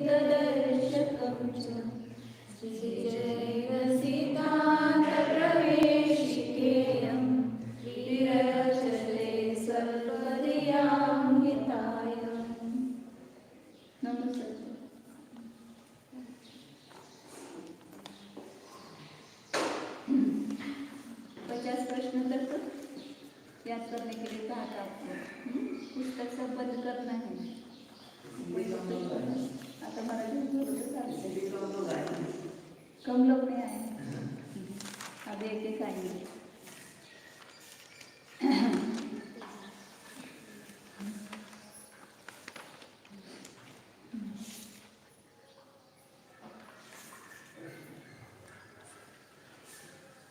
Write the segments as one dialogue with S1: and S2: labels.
S1: गीतदर्शकं च श्रीजैवसिद्धान्तप्रवेशिकेयं विरचते सर्वधियां हिताय। नमस्कार। 50 प्रश्न तर याद करने के लिए कहा था आपको। पुस्तक सब बंद करना है। आता मराठी कम लोग नहीं आए, अभी एक एक आएंगे।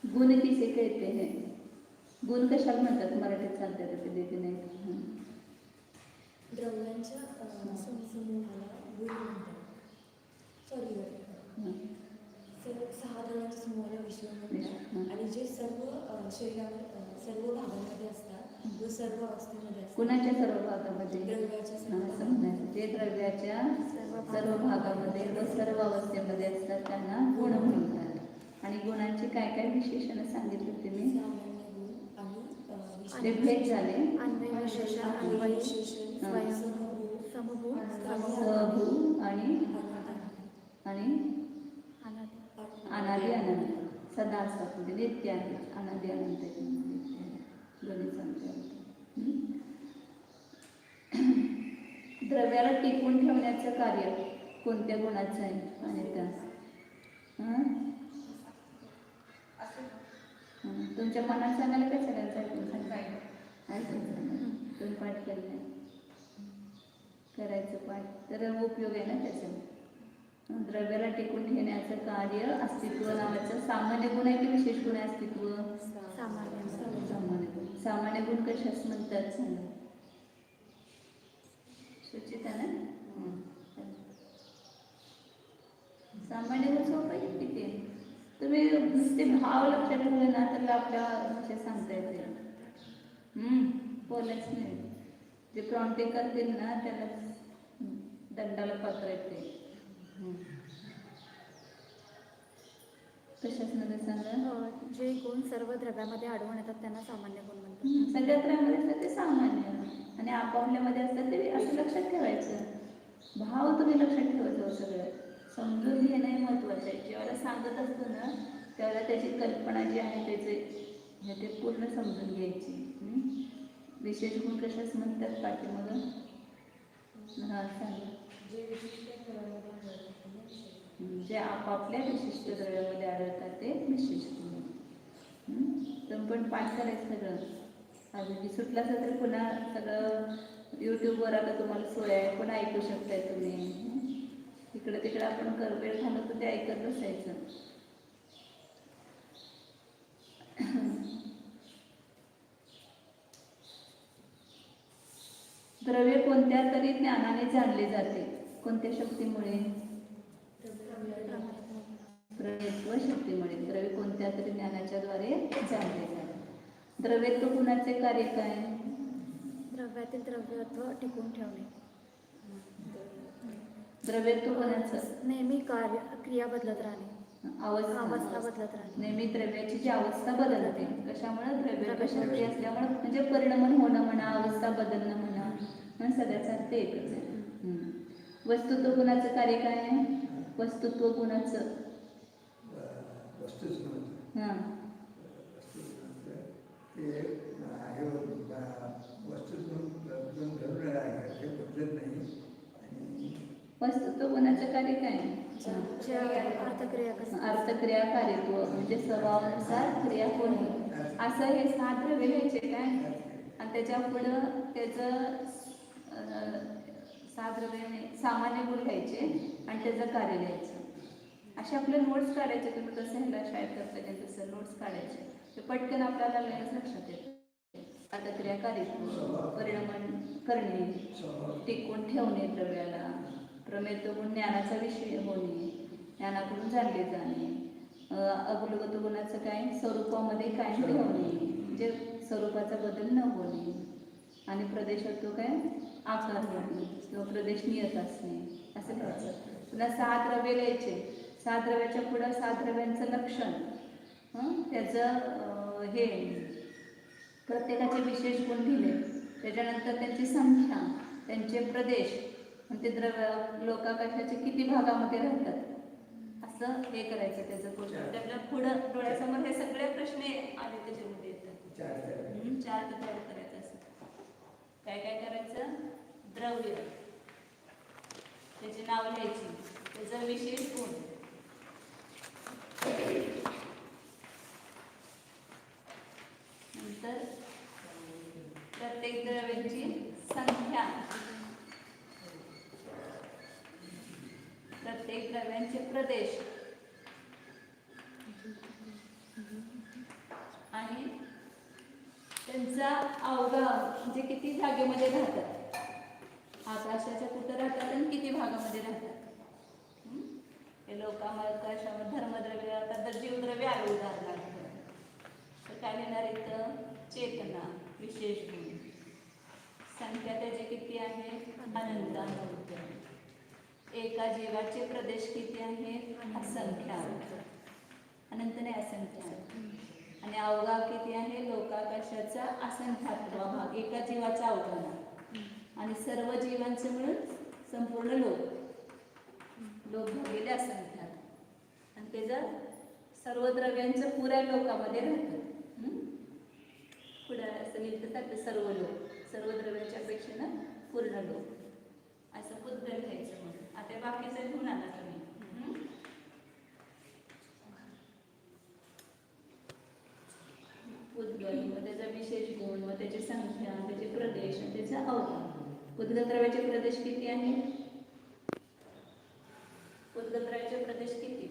S1: गुण किसे कहते हैं? गुण कशाला म्हणतात? मराठीत चालतात ते देते नाही।
S2: द्रव्यांच्या समूहाला गुण म्हणतात. सॉरी, 6 द्रव्यांच्या समूहाला विश्व म्हणतात. आणि जे सर्व शरीरावर सर्व भागांमध्ये असतात व सर्व अवस्थेमध्ये असतात.
S1: कुणाच्या सर्व भागामध्ये?
S2: द्रव्याच्या
S1: जे द्रव्याच्या सर्व भागामध्ये व सर्व अवस्थेमध्ये असतात त्यांना गुण म्हणतात। आणि गुणांची काय काय विशेषणं सांगितली तुम्ही? ते भेद झाले,
S2: अन्वय विशेषण, समभूत
S1: आणि अनादि अनंत सदा असतात, म्हणजे नित्य आहे। अनादि अनंत दोन्ही सांगतात। द्रव्याला टिकून ठेवण्याचं कार्य कोणत्या गुणाचं आहे? आणि त्या तुमच्या मनात सांगायला काय सगळ्यांचं तुम्ही पाठ केलं करायचं पाठ तर उपयोग आहे ना त्याचा। द्रव्याला टिकून ठेवण्याचं कार्य अस्तित्व नावाचं सामान्य गुण आहे की विशेष गुण आहे? अस्तित्व सामान्य गुण। सामान्य गुण कशास म्हणतात सांगा? सुचिता ना? सामान्य गुण सोपं आहे किती? तुम्ही नुसते भाव लक्षात ठेवले ना तर आपल्या भाषेत सांगता येते। बोलायच नाही, जे प्रॉम्प्टिंग करतील ना त्याला दंडाला पात्र येते। कशाच मध्ये सांगा?
S2: जे गुण सर्व द्रव्यामध्ये आढळून येतात त्यांना सामान्य गुण म्हणतात।
S1: सगळ्या द्रव्यामध्ये असतात ते सामान्य आणि आपापल्यामध्ये असतात ते असं लक्षात ठेवायचं। भाव तुम्ही लक्षात ठेवायचं, सगळं समजून घेणं महत्वाचं आहे। जेव्हा सांगत असतो ना त्यावेळेला त्याची कल्पना जी आहे त्याचे ते पूर्ण समजून घ्यायची। विशेष गुण कशाच म्हणतात पाठीमागं? हां सांगा। जे आपापल्या विशिष्ट द्रव्यामध्ये आढळतात ते विशेष गुण। तुम्ही पण पाठ करायचं सगळं। अजून सुटला तर पुन्हा सगळं यूट्यूबवर आता तुम्हाला सोय आहे, पण ऐकू शकताय तुम्ही। इकडे तिकडे आपण वेळ घालवतो ते ऐकत बसायचं। द्रव्य कोणत्या तरी ज्ञानाने जाणले जाते? कोणत्या शक्तीमुळे? प्रमेयत्व शक्तीमुळे द्रव्य कोणत्या तरी ज्ञानाच्या द्वारे जाणले जाते। द्रव्यत्व गुणाचे कार्य काय?
S2: द्रव्यातील द्रव्यत्व टिकून ठेवणे।
S1: द्रव्यत्व गुणाचं
S2: नेहमी क्रिया बदलत राहणे, अवस्था बदलत राहणे।
S1: नेहमी द्रव्याची जी अवस्था बदलते कशामुळे? द्रव्य शक्ती असल्यामुळे, म्हणजे परिणमन होणं म्हणा, अवस्था बदलणं म्हणा, सगळ्याचा अर्थ एकच आहे। वस्तुत्व गुणाचं कार्य काय आहे? वस्तुत्व गुणाचं हां वस्तुत्व गुणाचं कार्य काय? अर्थक्रिया कार्यत्व, म्हणजे स्वभावानुसार क्रिया होणे। असं हे 6 द्रव्य घ्यायचे काय आणि त्याच्या पुढं त्याचं 6 द्रव्य सामान्य गुण घ्यायचे आणि त्याचं कार्य घ्यायचं। असे आपले नोट्स काढायचे। तुम्ही कसं ह्याला शाळेत करता तसं नोट्स काढायचे, ते पटकन आपल्याला लगेच लक्षात येतं। अर्थक्रिया कार्यत्व, परिणमन करणे, टिकून ठेवणे द्रव्याला, प्रमेयत्व गुण ज्ञानाचा विषय होणे, ज्ञानाकडून जाणले जाणे, अवलगत्व गुणाचं काय? स्वरूपामध्ये कायम ठेवणे, म्हणजे स्वरूपाचा बदल न होणे, आणि प्रदेशत्व काय? आकार होणे किंवा प्रदेश नियत असणे, असं घ्यायचं। पुन्हा 6 द्रव्य लिहायचे. 6 द्रव्याच्या पुढं 6 द्रव्यांचं लक्षण, त्याचं हे प्रत्येकाचे विशेष गुण लिहिले. त्याच्यानंतर त्यांची संख्या, त्यांचे प्रदेश, ते द्रव्य लोकाकाशाचे किती भागामध्ये राहतात, असं हे करायचं त्याचं गोष्ट. त्याच्या पुढं डोळ्यासमोर हे सगळे प्रश्न आले त्याच्यामध्ये येतात. चार्ट तयार करायचं असं. काय काय करायचं? द्रव्य, त्याचे नाव लिहायचे, त्याचा विशेष गुण, नंतर प्रत्येक द्रव्यांची संख्या, प्रत्येक द्रव्यांचे प्रदेश आणि त्यांचा अवघा, म्हणजे किती जागेमध्ये राहतात, आकाशाच्या कुठं राहतात आणि किती भागामध्ये राहतात. हे लोकाकाशामध्ये धर्मद्रव्य राहतात, तर जीवद्रव्य आलं उदाहरणार्थ. तर काय लिहिणार इथं? चेतना, विशेष गुण, संख्या त्याचे किती आहे? अनंत, अनंत. एका जीवाचे प्रदेश किती आहेत? असंख्य, अनंत नाही असंख्य. आणि अवघा किती आहे? लोकाकाशाचा असंख्यात्वा भाग, एका जीवाचा अवघा. आणि सर्व जीवांचं मिळून संपूर्ण लोक भागिले असंख्यात. आणि त्याचं सर्व द्रव्यांचं पुऱ्या लोकामध्ये राहतं. पुढे असं लिहितात सर्व लोक, सर्व द्रव्यांच्या अपेक्षेनं पूर्ण लोक, असं पुद्गल घ्यायचं. मग आता बाकीचं घेऊन आला तुम्ही. पुद्गल, मग त्याचा विशेष गुण, मग त्याची संख्या, त्याचे प्रदेश आणि त्याचा अवघा. पुद्गल द्रव्याचे प्रदेश किती आहे? पुद्गल द्रव्याचे प्रदेश किती?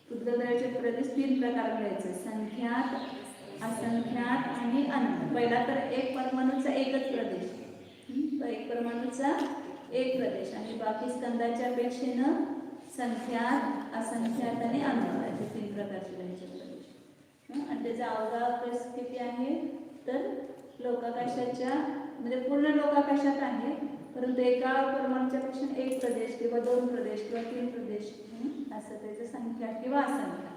S1: पुद्गल द्रव्याचे प्रदेश 3 प्रकार घ्यायचे: संख्यात, असंख्यात आणि अनंत. पहिला तर एक परमाणूचा एकच प्रदेश, एक परमाणूचा एक प्रदेश, आणि बाकी स्कंदाच्या अपेक्षेनं संख्यात, असंख्यात आणि अनंत, असे 3 प्रकारचे घ्यायचे प्रदेश. आणि त्याचा अवघा किती आहे? तर लोकाकाशाच्या, म्हणजे पूर्ण लोकाकाशात आहे, परंतु एका परमाणूच्या पेक्षा एक प्रदेश किंवा 2 प्रदेश किंवा 3 प्रदेश, असं त्याचं संख्या किंवा असंख्या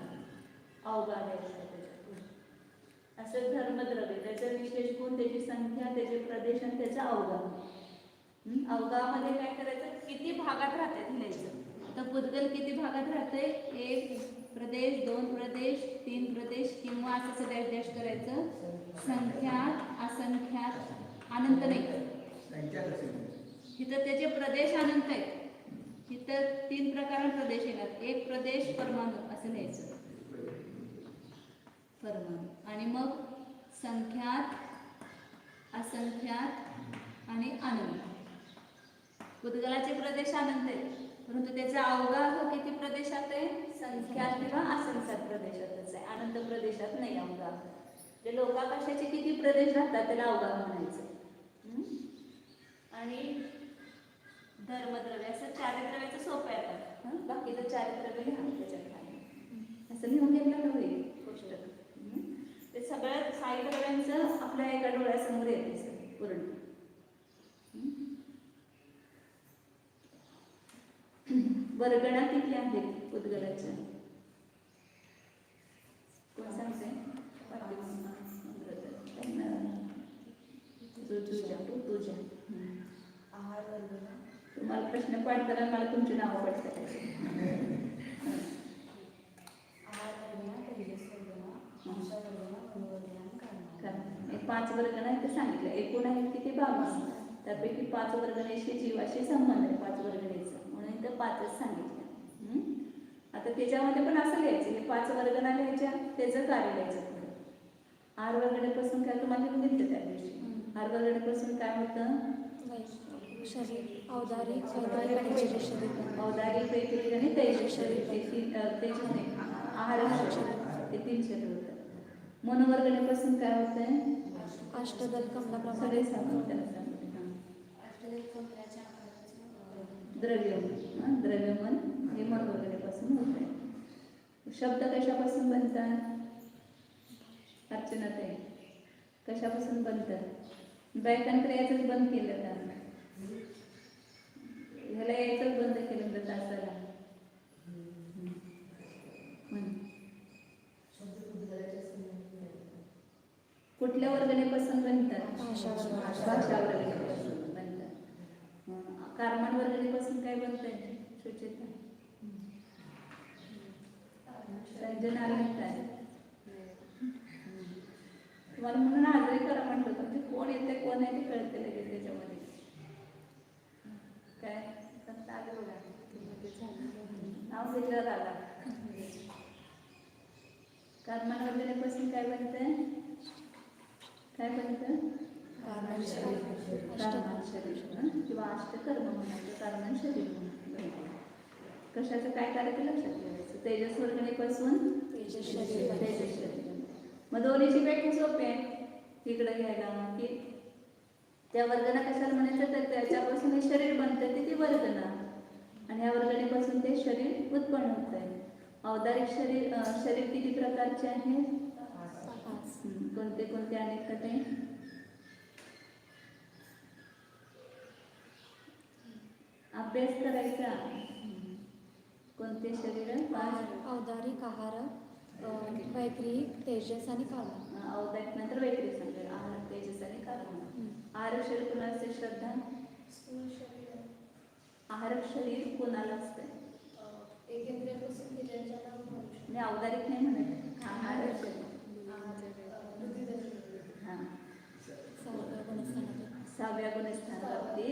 S1: अवघा द्यायचा. असं धर्मद्रव्य, त्याचं विशेष गुण, त्याची संख्या, त्याचे प्रदेश आणि त्याचा अवघा. अवघामध्ये काय करायचं? किती भागात राहते लिहायचं. आता पुद्गल किती भागात राहते? 1 प्रदेश, 2 प्रदेश, 3 प्रदेश, किंवा असं डॅश डॅश करायचं. संख्यात, असंख्यात, अनंत नाही. इथं त्याचे प्रदेश अनंत आहेत. इथं 3 प्रकारांत प्रदेश येतात. एक प्रदेश परमाणू असं लिहायचं, परमाणू. आणि मग संख्यात, असंख्यात आणि अनंत. पुद्गलाचे प्रदेश अनंत आहेत, परंतु त्याचा अवघा किती प्रदेशात आहे? संख्यात किंवा असंख्यात प्रदेशातच आहे, अनंत प्रदेशात नाही अवघा. जे लोकाकाशाचे किती प्रदेश राहतात त्याला अवघा म्हणायचं. आणि धर्मद्रव्य, असं चारित्र्याचं सोपं आहे. आता बाकीचं चारित्र्य लिहा त्याच्यात खाली, असं लिहून घेतलं तर होईल पुस्तक. ते सगळ्यात 6 द्रव्यांचं आपल्या एका डोळ्यासमोर येते पूर्ण. वर्गणा किती आहेत पुद्गलाच्या? कोण सांगते? तुझ्या
S2: आहार वर्गणा.
S1: तुम्हाला प्रश्न पाडताना मला तुमची नावं पडतात.
S2: आहार वर्गणा, तेजस वर्गणा, आशा वर्गणा, मनोवर्गणा आणि कारण.
S1: 5 वर्गणा इथे सांगितलं. एकूण आहेत किती? 22. त्यापैकी 5 वर्गणेशी जीवाशी संबंध आहे 5 वर्गणेचा, म्हणून इथं 5च सांगितलं. आता त्याच्यामध्ये पण असं लिहायचं, हे 5 वर्गणा लिहायच्या, त्याचं कार्य लिहायचं. आर वर्गणेपासून काय तुम्हाला लिहून दिलं त्या दिवशी. आर वर्गणेपासून काय होतं?
S2: शरीर, औदारिक, वैदारिक आणि तेजस शरीर.
S1: औदारिक, वैदारिक आणि तेजस शरीर. तेजस नाही, आहार शरीर, ते 3 शरीर होतं. मनोवर्गणेपासून काय होतंय?
S2: अष्टदल कमला
S1: सगळे सांगतो त्याला सांगतो. द्रव्यमन, द्रव्यमन हे मनोवर्गणेपासून होत आहे. शब्द कशापासून बनतात? अर्चना ताई, कशापासून बनतात? व्याकरण क्रियाचंच बंद केलं त्यांना. ह्याला यायचंच बंद केलं तर तासाला. कुठल्या वर्गणीपासून बनतात?
S2: भाषा वर्ग.
S1: भाषा वर्गणीपासून बनतात. कारमान वर्गणीपासून काय बनतंय सुचिता? संजन आलं काय? तुम्हाला म्हणून हाजरी करा म्हटलं, म्हणजे कोण येते कोण आहे ते कळते लगेच त्याच्यामध्ये. काय फक्त आलं बघा, नाव घेतलं आला. कारमान वर्गणीपासून काय बनतंय? काय बनतं? कारमान शरीर किंवा अष्टकर्म म्हणायचं, कारमान शरीर म्हणून. कशाचं काय कार्य ते लक्षात ठेवायचं. तेजस वर्गणीपासून तेजस शरीर. मग दोन्हीची व्याख्या सोपी आहे इकडे घ्यायला, की त्या वर्गणा कशाला म्हणायचं तर त्याच्यापासून हे शरीर बनतं ते ती वर्गणा, आणि ह्या वर्गणीपासून ते शरीर उत्पन्न होत आहे. औदारिक शरीर किती प्रकारचे आहेत? कोणते कोणते अनेक कथे? अभ्यास करायचा. कोणते शरीर?
S2: औदारिक, आहार, वैक्रिक, तेजस आणि कारण.
S1: औदारिक नंतर वैक्रिक सांगते. आहार, तेजस आणि कारण. आहार शरीर कोणाला असते? श्रद्धा. आहार शरीर कोणाला असते? म्हणजे औदारिक नाही म्हणायचं, आहार शरीर. सहाव्या गुणस्थानावरती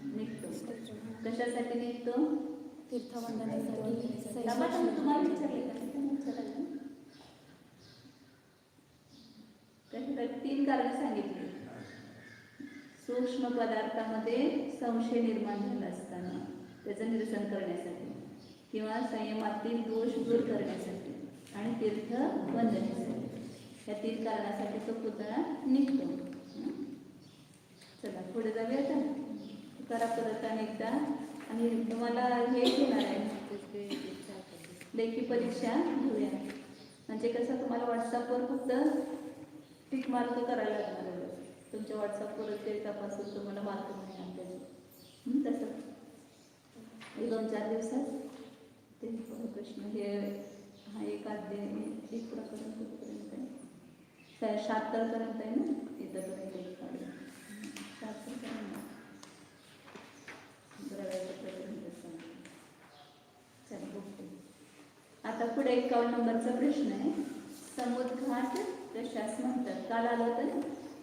S1: निघतो. कशासाठी निघतो?
S2: तीर्थवंदनेसाठी.
S1: तुम्हाला विचारले का? 3 कारण सांगितली. सूक्ष्म पदार्थामध्ये संशय निर्माण झाला असताना त्याचं निरसन करण्यासाठी, किंवा संयमातील दोष दूर करण्यासाठी, आणि तीर्थ वंदनेसाठी, या 3 कारणासाठी तो पुतळा निघतो. चला पुढे जाऊया आता. करा परत अनेकदा. आणि तुम्हाला हे घेणार आहे लेखी परीक्षा घेऊया. म्हणजे कसं तुम्हाला व्हॉट्सअपवर फक्त टिक मार्क करायला लागणार आहे. तुमच्या व्हॉट्सअपवर ते तपासून तुम्हाला मार्क मिळणार त्याचे. तसं 1-2-4 दिवसात ते प्रश्न हे हा एक अध्याय एक प्रकरण कुठपर्यंत आहे? 76 पर्यंत आहे ना? इथंपर्यंत एक काढून 76 पर्यंत चला बघतो. आता पुढे 51 नंबरचा प्रश्न आहे. समुद्घात कशास म्हणतात? काल आलं होतं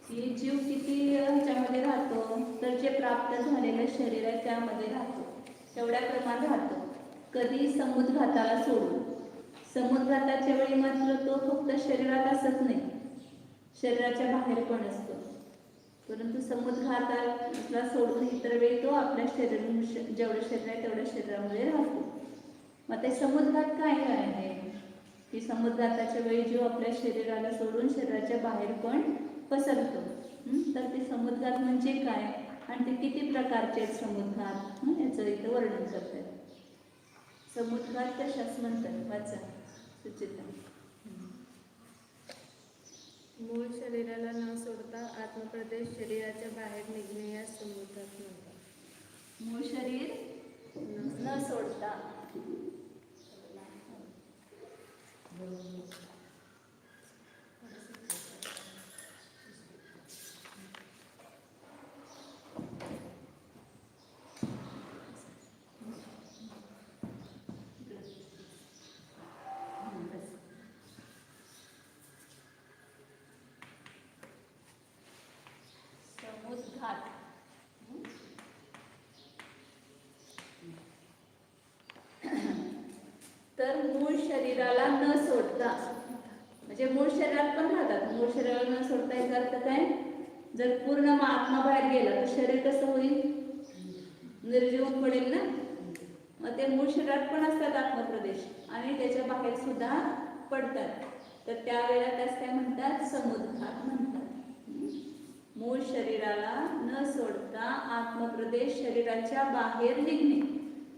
S1: की जीव किती ह्याच्यामध्ये राहतो, तर जे प्राप्त झालेलं शरीर आहे त्यामध्ये राहतो, तेवढ्या प्रमाणात राहतो. कधी समुद्घाताला सोडून. समुद्घाताच्या वेळी मात्र तो फक्त शरीरात असत नाही, शरीराच्या बाहेर पण असतो. परंतु समुद्घाताला सोडून इतर वेळी तो आपल्या जेवढं शरीर आहे तेवढ्या शरीरामध्ये राहतो. मग ते समुद्घात काय आहे? की समुद्घाताच्या वेळी जीव आपल्या शरीराला सोडून शरीराच्या बाहेर पण पसरतो. तर ते समुद्घात म्हणजे काय आणि ते किती प्रकारचे आहेत समुद्घात, याचं इथं वर्णन करतात. समुद्घात कशास म्हणतात? वाचा सुचिता.
S3: मूळ शरीराला न सोडता आत्मप्रदेश शरीराच्या बाहेर निघणे या समुद्घात म्हणतात.
S1: मूळ शरीर न सोडता समुद्घात. तर मूळ शरीराला न सोडता, म्हणजे मूळ शरीरात पण राहतात. मूळ शरीराला न सोडता याचा अर्थ काय? जर पूर्ण आत्मा बाहेर गेला तर शरीर कसं होईल? निर्जीव पडेल ना. मग ते मूळ शरीरात पण असतात आत्मप्रदेश आणि त्याच्या बाहेर सुद्धा पडतात. तर त्यावेळेला त्यास काय म्हणतात? समुद्घात म्हणतात. मूळ शरीराला न सोडता आत्मप्रदेश शरीराच्या बाहेर निघणे.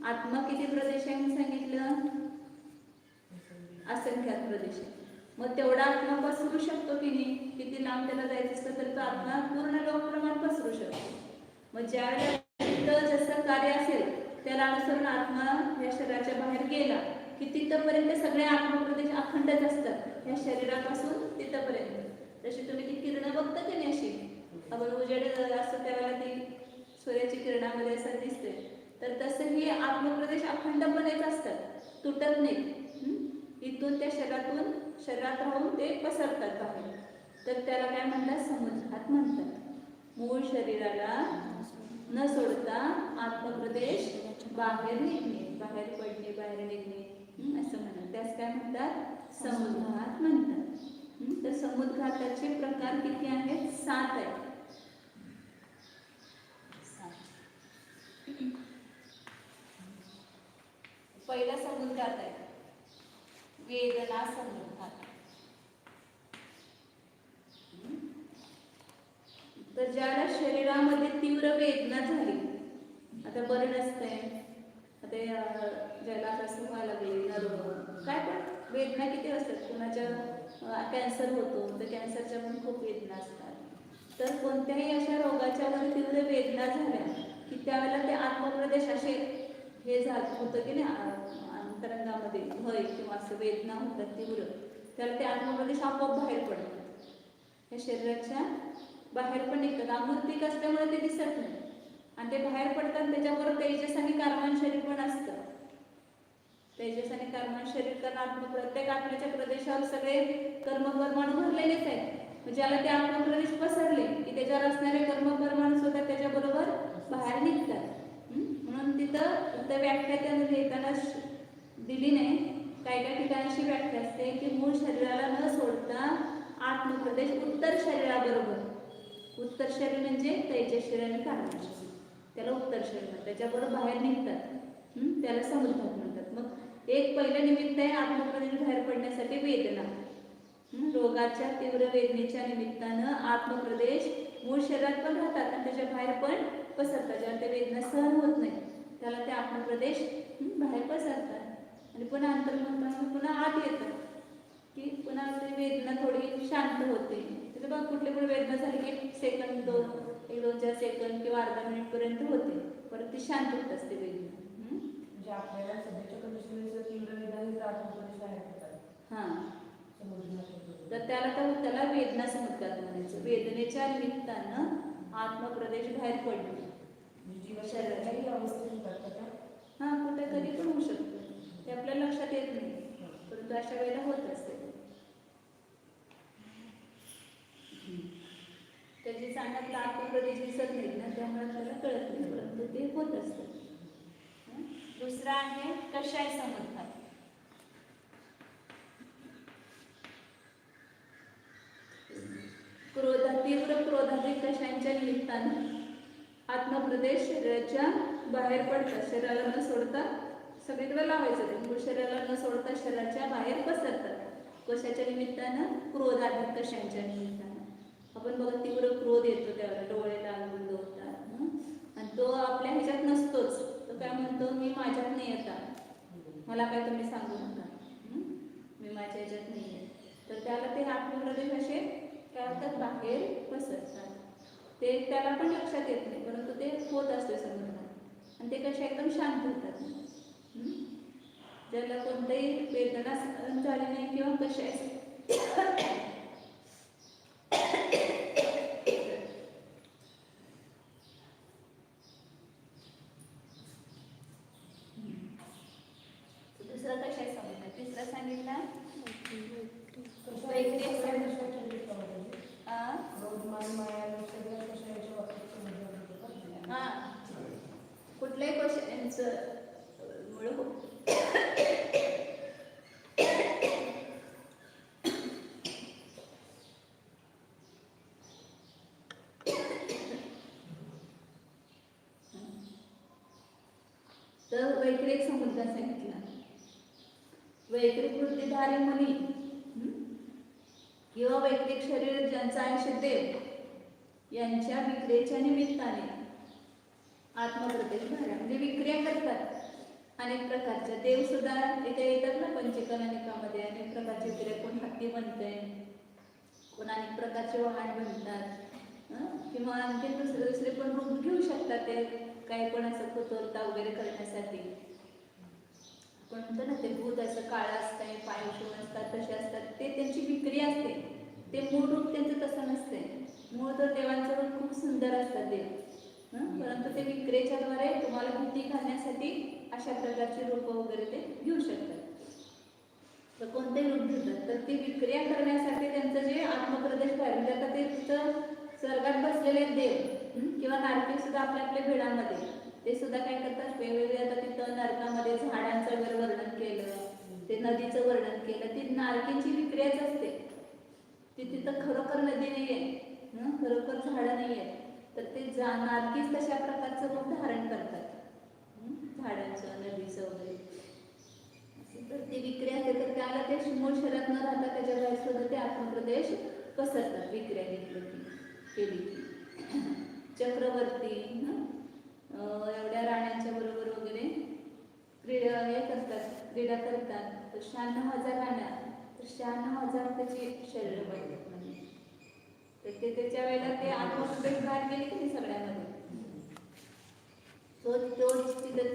S1: आत्मा किती प्रदेश आहे सांगितलं? असंख्यात प्रदेश आहे. मग तेवढा आत्मा पसरू शकतो की नाही, किती लांब त्याला जायचं असतं तर तो आत्मा पूर्ण लोकप्रमाण पसरू शकतो. मग ज्यावेळेला तिथं जसं कार्य असेल त्याला अनुसरून आत्मा या शरीराच्या बाहेर गेला की तिथपर्यंत सगळे आत्मप्रदेश अखंडच असतात, या शरीरापासून तिथपर्यंत. जशी तुम्ही ती किरणं बघता की नाही, अशी आपण उजेड असं त्यावेळेला ती सूर्याची किरणामध्ये असं दिसते, तर तसंही आत्मप्रदेश अखंडपणेच असतात, तुटत नाहीत. इथून त्या शरीरात राहून ते पसरतात बाहेर. तर त्याला काय म्हणतात, समुद्घात म्हणतात. मूळ शरीराला न सोडता आत्मप्रदेश बाहेर निघणे, बाहेर पडणे, बाहेर निघणे असं म्हणतात. त्यास काय म्हणतात, समुद्घात म्हणतात. तर समुद्घाताचे प्रकार किती आहेत, 7 आहेत. पहिला समुद्घात आहे वेदना समुद्घात. तर ज्याला शरीरामध्ये तीव्र वेदना झाली, आता बरं नसतंय, आता ज्याला असं व्हायला लागले नर्व काय, पण वेदना किती असतात. कुणाच्या कॅन्सर होतो तर कॅन्सरच्या पण खूप वेदना असतात. तर कोणत्याही अशा रोगाच्या वर तीव्र वेदना झाल्या की त्यावेळेला ते आत्मप्रदेश असे हे होतं की नाही, अंतरंगामध्ये भय किंवा असं वेदना होतात तीव्र, त्याला ते आत्मप्रदेश आपोआप बाहेर पडतात, या शरीराच्या बाहेर पण निघतात. अमृतिक असल्यामुळे ते दिसत नाही आणि ते बाहेर पडतात. त्याच्याबरोबर तेजस आणि कार्बन शरीर पण असतं. तेजस आणि कार्बन शरीर, कारण प्रत्येक आत्म्याच्या प्रदेशावर सगळे कर्मपरमाणू भरलेलेच आहेत. ज्याला ते आत्मप्रदेश पसरले की त्याच्यावर असणारे कर्मपरमाणू सुद्धा त्याच्याबरोबर बाहेर निघतात. म्हणून तिथं व्याख्या त्यानं लिहिताना दिली नाही. काही काही ठिकाणी व्याख्या असते की मूळ शरीराला न सोडता आत्मप्रदेश उत्तर शरीराबरोबर, उत्तर शरीर म्हणजे तेजस शरीर आणि कार्बन शरीर, त्याला उत्तर शरीर म्हणतात, त्याच्याबरोबर बाहेर निघतात. त्याला समुद्घात म्हणतात. मग एक पहिलं निमित्त आहे आत्मप्रदेश बाहेर पडण्यासाठी वेदना. रोगाच्या तीव्र वेदनेच्या निमित्तानं आत्मप्रदेश मूळ शरीरात पण राहतात आणि त्याच्या बाहेर पण पसरतात. जेव्हा ते वेदना सहन होत नाही त्याला ते आत्मप्रदेश बाहेर पसरतात आणि पुन्हा अंतर्मुखातून पुन्हा आत येतात की पुन्हा ते वेदना थोडी शांत होते. तर बघ कुठली पण वेदना झाली की 1 सेकंद 2-4 सेकंद किंवा अर्धा मिनिट पर्यंत होते, परत ती शांत होत असते वेदना.
S4: म्हणजे आपल्याला सध्याच्या कंडिशनमध्ये तीव्र वेदना ही आत्मप्रदेश बाहेर पडतात.
S1: हां, तर त्याला वेदना समुद्घात म्हणायचं. वेदनेच्या निमित्तानं आत्मप्रदेश बाहेर पडणे.
S4: शरीराच्याही अवस्थेत होतात का?
S1: हां, कुठे कधी पण होऊ शकतं, ते आपल्या लक्षात येत नाही, परंतु अशा वेळेला होत असते. त्याची चांगला आत्मप्रदेश दिसत नाही ना, त्यामुळे त्याला कळत नाही, परंतु ते होत असतं. दुसरा आहे कषाय समुद्घात. तीव्र क्रोधाधिक कषायांच्या निमित्तानं आत्मप्रदेश शरीराच्या बाहेर पडतात. शरीराला न सोडता सगळीकडे लावायचं, ते मूळ शरीराला न सोडता शरीराच्या बाहेर पसरतात. कशाच्या निमित्तानं, क्रोधाधिक कषायांच्या निमित्तानं. आपण बघा तीव्र क्रोध येतो त्यावेळेला, डोळे लाल बुंद होतात आणि तो आपल्या ह्याच्यात नसतोच. तो काय म्हणतो, मी माझ्यात नाही येतात, मला काय तुम्ही सांगू नका, मी माझ्या ह्याच्यात नाही आहे. तर त्याला ते आत्मप्रदेश असे काय होतात, बाहेर पसरतात. ते त्याला पण लक्षात येत नाही, परंतु ते होत असते समुद्रात आणि ते कसे एकदम शांत होतात. ज्याला कोणत्याही वेदना झाली नाही किंवा कशा दुसरा कशा सांगितलं, तिसरा सांगितला कुठल्याही क्वेश्चनचं मुळ तर वैक्रिक समुद्र सांगितला. वैक्रिक वृत्तीधारी मुनी किंवा वैक्रिक शरीर ज्यांचा आयुष्य देव यांच्या विक्रियेच्या निमित्ताने आत्मप्रदेश बाहेर, म्हणजे विक्रिया करतात अनेक प्रकारच्या. देव सुद्धा इथे येतात ना, पंचकलानिकामध्ये अनेक प्रकारच्या विक्रिया कोण हत्ती बनतंय, कोण अनेक प्रकारचे वाहन बनतात, किंवा आणखी दुसरे पण रूप घेऊ शकतात ते, काही पण असं कुतोलता वगैरे करण्यासाठी. पण म्हणतो ना ते भूत असं काळं असतंय, पाय उठून असतात, तसे असतात, ते त्यांची विक्री असते. ते मूळ रूप त्यांचं तसं नसते. मूळ तर देवांचं रूप खूप सुंदर असतात देव, परंतु ते विक्रेच्याद्वारे तुम्हाला भीती घालण्यासाठी अशा प्रकारची रूप वगैरे ते घेऊ शकतात. तर कोणते रूप घेतात, तर ती विक्रिया करण्यासाठी त्यांचं जे आत्मप्रदेश बाहेर, म्हणजे आता ते तिथं स्वर्गात बसलेले देव किंवा नारकी सुद्धा आपल्या आपल्या भिडामध्ये ते सुद्धा काय करतात, वेगवेगळे आता तिथं नरकामध्ये झाडांचं वगैरे वर्णन केलं, ते नदीचं वर्णन केलं. ती नारकींची विक्रियाच असते. ती तिथं खरोखर नदी नाहीये, खरोखर झाडं नाहीये, तर ते नारकीच तशा प्रकारचं रूप धारण करतात, झाडांचं, नदीचं वगैरे. तर ती विक्रिया असते, तर त्याला ते मूळ शरीरात न राहता त्याच्या बाहेर सुद्धा ते आत्मप्रदेश पसरतात विक्रिया केली की. चक्रवर्ती एवढ्या राण्यांच्या बरोबर वगैरे क्रीडा करतात. तर 96,000 राण्या, तर 96,000 त्याची शरीर बनतात. म्हणजे तर ते त्याच्या वेळेला ते आत्मप्रदेश बाहेर गेले की नाही सगळ्यामध्ये, तो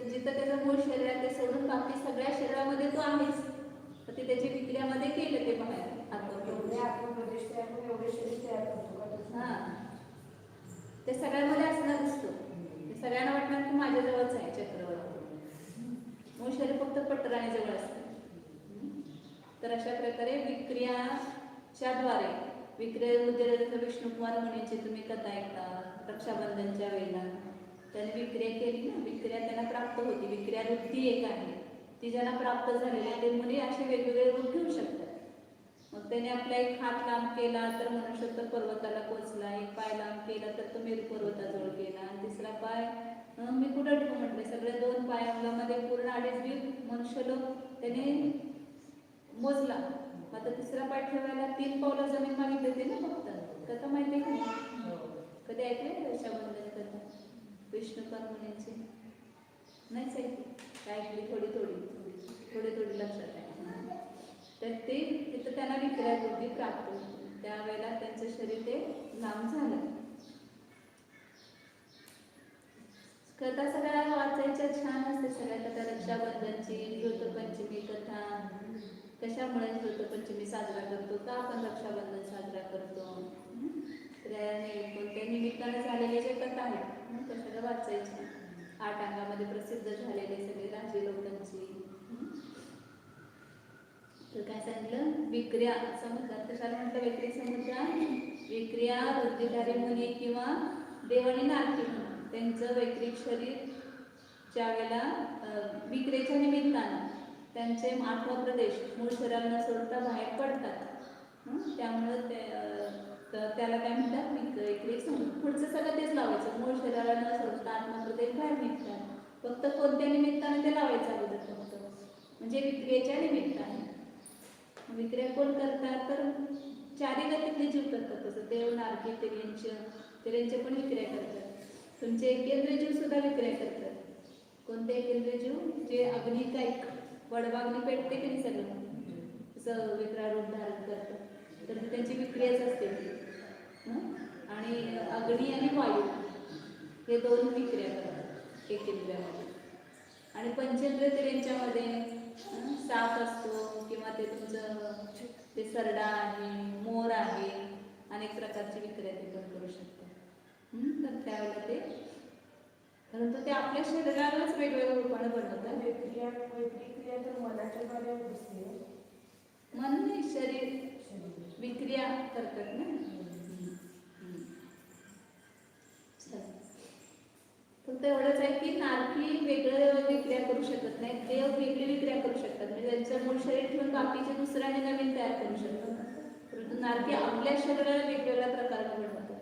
S1: जिथं त्याचं मूळ शरीर आहे ते सोडून बाकी सगळ्या शरीरामध्ये तो आहेच. तर ते त्याच्या विक्रियामध्ये केलं ते बाहेर
S4: आत्मप्रदेश तयार करून एवढे शरीर तयार करतो का?
S1: हां, ते सगळ्यामध्ये असणार असतो. ते सगळ्यांना वाटणार की माझ्याजवळच आहे चक्रवर्ती, मूळ शरीर फक्त पटराणीजवळ असतं. तर अशा प्रकारे विक्रियाच्या द्वारे विक्रिया विष्णुकुमार मुनीची तुम्ही कथा ऐकता, रक्षाबंधनच्या वेळेला त्याने विक्रिया केली ना, विक्रिया त्यांना प्राप्त होती. विक्रिया रूप ती एक आहे, ती ज्यांना प्राप्त झालेली आहे ते मुली असे वेगवेगळे रूप घेऊ शकतात. मग त्याने आपला एक हात लांब केला तर मनुष्योत्तर पर्वताला पोचला, एक पाय लांब केला तर तो मेरू पर्वताजवळ गेला, आणि तिसरा पाय मी कुठं ठेवू म्हटले, सगळे 2 पायामध्ये पूर्ण 2.5 मनुष्यलोक त्याने मोजला. आता तिसरा पाय ठेवायला 3 पावलं जमीन मागितली होती ना फक्त. कथा माहिती आहे का? कधी ऐकले रक्षाबंधन कथा विष्णुपाद मुनींची? नाहीच ऐकली, काय ऐकली थोडी लक्षात आहे. तर ते तिथं त्यांना विक्रिया बुद्धी प्राप्त होती. त्यावेळेला त्यांचं शरीर ते लांब झालं. कथा सगळ्या वाचायच्या, छान असते सगळ्या कथा. रक्षाबंधनची, ऋतुपंचमी कथा, कशामुळे ऋतुपंचमी साजरा करतो, का आपण रक्षाबंधन साजरा करतो, कोणत्या निमित्ताने झालेल्या ज्या कथा आहेत त्या सगळ्या वाचायच्या. 8 अंगामध्ये प्रसिद्ध झालेले सगळे राजे लोकांची. तर काय सांगितलं, विक्रिया समुद्रात कशाला म्हटलं, विक्री समुद्रात विक्रिया वृद्धिधारी मुनी किंवा देवानी नारकी म्हणून त्यांचं वैक्रिक शरीर ज्या वेळेला विक्रेच्या निमित्तानं त्यांचे आत्मप्रदेश मूळ शरीराला न सोडता बाहेर पडतात. त्यामुळं त्याला काय म्हणतात, वैक्रिक समुद्र. पुढचं सगळं तेच लावायचं, मूळ शरीराला न सोडता आत्मप्रदेश बाहेर निघतात. फक्त कोणत्या निमित्ताने ते लावायचं अगोदर फक्त, म्हणजे विक्रियेच्या निमित्ताने. विक्रिया कोण करतात, तर 4 गतीतले जीव करतात. तसं देव, नारकी, तिर्यंचे पण विक्रिया करतात. तुमचे एकेंद्रिय जीव सुद्धा विक्रिया करतात. कोणते एकेंद्रिय जीव? जे अग्निकायिक, वडवाग्नी पेटते की नाही सगळं, तसं विक्रिया रूप धारण करतात, तर त्यांची विक्रियाच असते. आणि अग्नी आणि वायू हे 2 विक्रिया करतात एकेंद्रियामध्ये. आणि पंचेंद्रिय तिर्यंच्यामध्ये साप असतो किंवा ते तुमचं ते सरडा आहे, मोर आहे, अनेक प्रकारची विक्रिया ते पण करू शकतात. तर त्यावेळेला ते, परंतु ते आपल्या शरीरालाच वेगवेगळ्या रूपाने बनवतात.
S4: विक्रिया तर मनाच्या द्वारे दिसते.
S1: मन नाही, शरीर विक्रिया करतात ना. फक्त एवढंच आहे की नारकी वेगळं विक्रिया करू शकत नाही, देव वेगळी विक्रिया करू शकतात. म्हणजे त्यांचं मूळ शरीर ठेवून बाकीचे दुसऱ्याने नवीन तयार करू शकतात. परंतु नारकी आपल्या शरीराला वेगवेगळ्या प्रकारे बनवतात.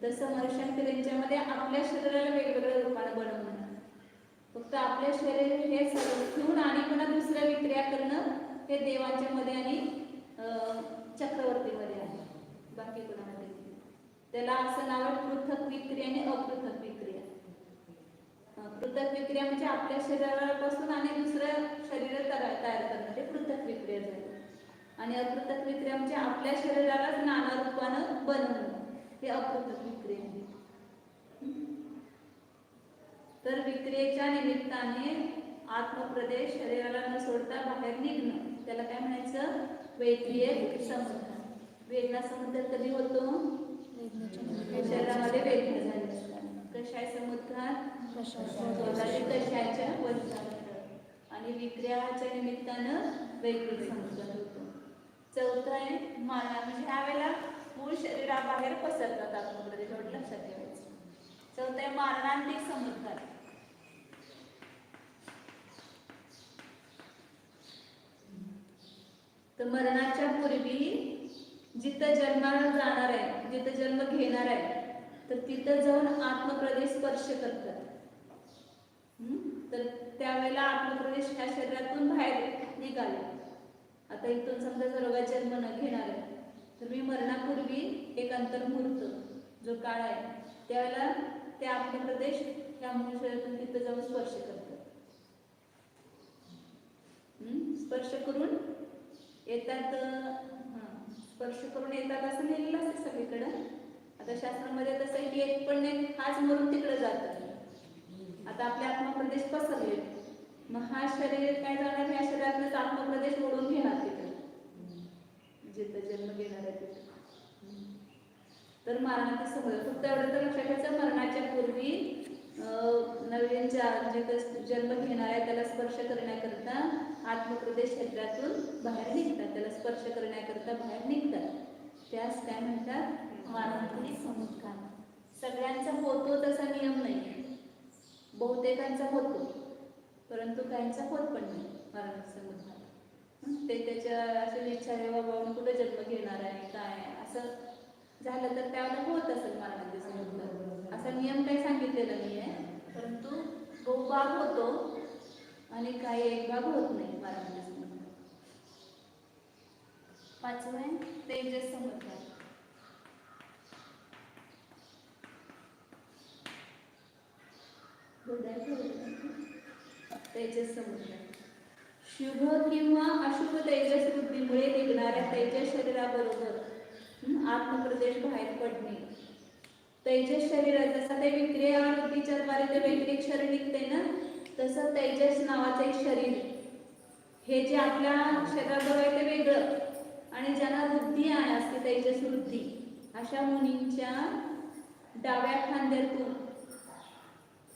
S1: तसं मनुष्यांचे त्यांच्यामध्ये आपल्या शरीराला वेगवेगळ्या रूपाने बनवणं, फक्त आपल्या शरीर हे सर्व ठेवून आणि पुन्हा दुसऱ्या विक्रिया करणं हे देवांच्या मध्ये आणि चक्रवर्तीमध्ये आहे, बाकी कोणामध्ये नाही. त्याला असं नाव आहे पृथक विक्रिया आणि अपृथक विक्रिया. पृथक विक्रिया म्हणजे आपल्या शरीरापासून आणि दुसरं शरीर तयार करणं, ते पृथक विक्रिया झाली. आणि अकृतक विक्रिया म्हणजे आपल्या शरीरालाच नाना रूपानं बनवणं, हे अकृतक विक्रिया आहे. तर विक्रियेच्या निमित्ताने आत्मप्रदेश शरीराला न सोडता बाहेर निघणं, त्याला काय म्हणायचं? वैक्रिय समुद्धान. वेदना समुद्धान कधी होतो? शरीरामध्ये वेदना झाली असतात. कशाय समुद्धान? कशाच्या वंशावर. आणि विक्रियाच्या निमित्तानं वैक्रिय समुद्धान होतो. चौथं आहे मारणा, म्हणजे ह्या वेळेला मूळ शरीराबाहेर पसरतात आत्मप्रदेश, एवढं लक्षात ठेवायचं. चौथं आहे मारणांतिक समुद्धान. तर मरणाच्या पूर्वी जिथं जन्माला जाणार आहे, जिथं जन्म घेणार आहे, तर तिथं जाऊन आत्मप्रदेश स्पर्श करतात. तर त्यावेळेला आत्मप्रदेश ह्या शरीरातून बाहेर निघाले. आता इथून समजा जर रोगात जन्म न घेणार आहे, तर मी मरणापूर्वी एक अंतर्मुहूर्त जो काळ आहे, त्यावेळेला ते आत्मप्रदेश ह्या मूळ शरीरातून तिथं जाऊन स्पर्श करतात. स्पर्श करून येतात, स्पर्श करून येतात असं लिहिलेलं असतं सगळीकडं. आता शास्त्रामध्ये तसं आहे की एक पण नाही, हाच मरून तिकडे जातात. आता आपले आत्मप्रदेश पसरले, मग हा शरीर काय जाणार? ह्या शरीरातच आत्मप्रदेश ओढून घेणार तिकडे जिथं जन्म घेणार आहे तिथं. तर मरणाचं समुद्र, फक्त एवढं तर लक्षात ठेवायचं, मरणाच्या पूर्वी नवीन जे जन्म घेणार आहे त्याला स्पर्श करण्याकरता आत्मप्रदेश शरीरातून बाहेर निघतात, त्याला स्पर्श करण्याकरता बाहेर निघतात. त्यास काय म्हणतात? मरणातील समुद्धान. सगळ्यांचा होतो तसा नियम नाही, बहुतेकांचा होतो, परंतु काहींचा होत पण नाही मरणातील समुद्धान. ते त्याच्या अशी इच्छा आहे बाबा कुठे जन्म घेणार आहे काय असं झालं तर त्याला होत असेल मरणातील समुद्धान. असा नियम काही सांगितलेला नाही आहे, परंतु बहुभाग होतो आणि काही एक भाग होत नाही मरणातील समुद्धान. पाचवं आहे तेजस समुद्धान. तेजस समुद्धान. शुभ किंवा अशुभ तेजस वृद्धीमुळे निघणाऱ्या तेजस शरीराबरोबर आत्मप्रदेश बाहेर पडणे. तेजस शरीर जसं ते विक्रिया वृद्धीच्या द्वारे ते वैक्रिक शरीर निघते ना, तसं तेजस नावाचे शरीर हे जे आपल्या शरीराबरोबर आहे ते वेगळं, आणि ज्यांना वृद्धी आहे असते तेजस वृद्धी, अशा मुनींच्या डाव्या खांद्यातून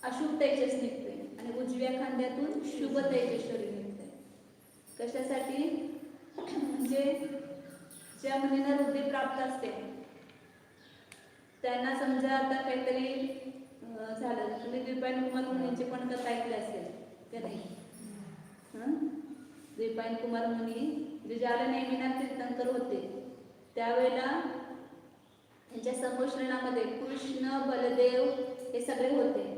S1: अशुभ तेजस निघते आणि उजव्या खांद्यातून शुभ तेजस शरीर निघते. कशासाठी? म्हणजे ज्या मुलींना वृद्धी प्राप्त असते त्यांना समजा आता काहीतरी झालं, तुम्ही द्विपायन कुमार मुनींची पण कथा ऐकली असेल का नाही? द्विपायन कुमार मुनी जे ज्याला नेमिनाथ तीर्थंकर होते, त्यावेळेला त्यांच्या संभाषणामध्ये कृष्ण बलदेव हे सगळे होते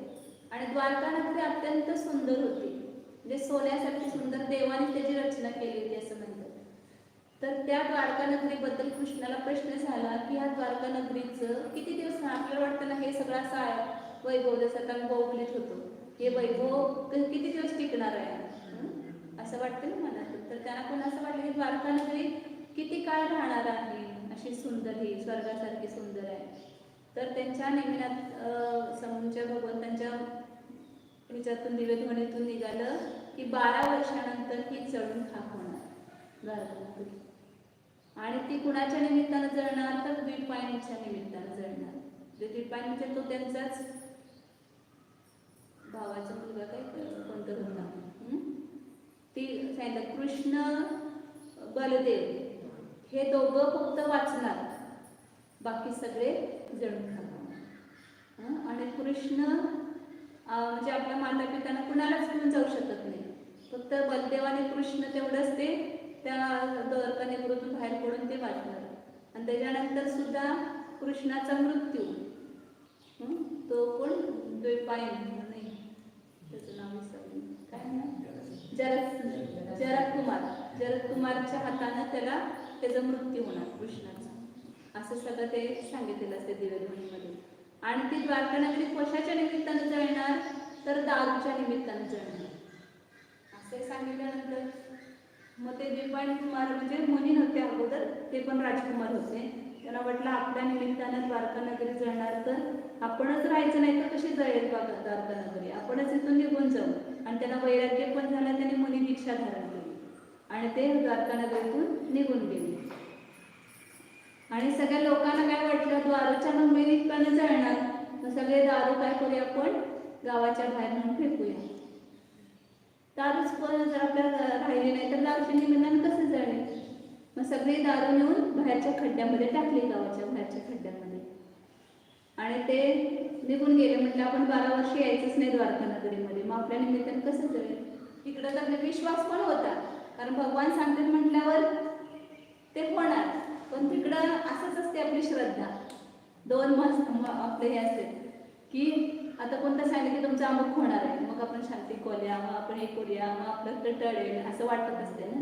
S1: आणि द्वारका नगरी अत्यंत सुंदर होती, म्हणजे सोन्यासारखी सुंदर देवाने त्याची रचना केली होती असं म्हणतात. तर त्या द्वारका नगरीबद्दल कृष्णाला प्रश्न झाला की ह्या द्वारका नगरीचं किती दिवस, आपल्याला वाटतं ना हे सगळं असं वैभव जसं आता बाहुबलीत होतो, हे वैभव किती दिवस टिकणार आहे असं वाटतं ना मला. तर त्यांना पण असं वाटलं की द्वारका नगरी किती काळ राहणार आहे, अशी सुंदर ही स्वर्गासारखी सुंदर आहे. तर त्यांच्या नेमिनाथ समूहच्या भगवंतांच्या ह्याच्यातून दिव्यध्वनीतून निघालं की 12 वर्षानंतर ही जळून खाक होणार द्वारका नगरी. आणि ती कुणाच्या निमित्तानं जळणार? तर द्विपायनीच्या निमित्तानं जळणार. द्विपायन म्हणजे तो त्यांचाच भावाचा मुलगा काय कोणतं होता, ती सांगितलं कृष्ण बलदेव हे दोघं फक्त वाचणार, बाकी सगळे जळून खाणार. आणि कृष्ण म्हणजे आपल्या माता पित्यांना कुणालाच घेऊन जाऊ शकत नाही, फक्त बलदेव आणि कृष्ण तेवढंच ते त्या द्वारका नगरीतून बाहेर पडून ते वाचणार. आणि त्याच्यानंतर सुद्धा कृष्णाचा मृत्यू, तो कोण द्वैपायन नाही त्याचं नाव विसरलं काय ना, जरद कुमारच्या हातानं त्याचा मृत्यू होणार कृष्णाचा, असं सगळं ते सांगितलेलं असते दिव्यध्वनीमध्ये. आणि ती द्वारका नगरी कशाच्या निमित्तानं जळणार? तर दारूच्या निमित्तानं जळणार असे सांगितल्यानंतर मग ते द्विपायन कुमार म्हणजे मुनी नव्हते अगोदर, ते पण राजकुमार होते. त्यांना वाटलं आपल्या निमित्तानं द्वारका नगरी जळणार तर आपणच राहायचं नाही तर कशी जळेल बघा द्वारका नगरी, आपणच इथून निघून जाऊ. आणि त्यांना वैराग्य पण झालं, त्यांनी मुनी दीक्षा धारण केली आणि ते द्वारका नगरीतून निघून गेले. आणि सगळ्या लोकांना काय वाटलं, द्वारच्या निमित्तानं जळणार, मग सगळे दारू काय करूया आपण गावाच्या बाहेर म्हणून फेकूया. दारूच पण जर आपल्याला राहिली नाही तर दारूच्या निमित्तानं कसं जळेल. मग सगळी दारू नेऊन बाहेरच्या खड्ड्यामध्ये टाकली, गावाच्या बाहेरच्या खड्ड्यामध्ये. आणि ते निघून गेले. म्हटलं आपण 12 वर्ष यायचंच नाही द्वारका नगरीमध्ये, मग आपल्या निमित्तानं कसं जळेल. इकडं तर विश्वास पण होता, कारण भगवान सांगतात म्हटल्यावर ते होणार. पण तिकडं असंच असते आपली श्रद्धा. 2 मास आपले हे असते की आता कोणतं सांगितलं की तुमचं अमुक होणार आहे, मग आपण शांती खोल्या, मग आपण हे करूया, मग आपलं तर टळेल असं वाटत असते ना.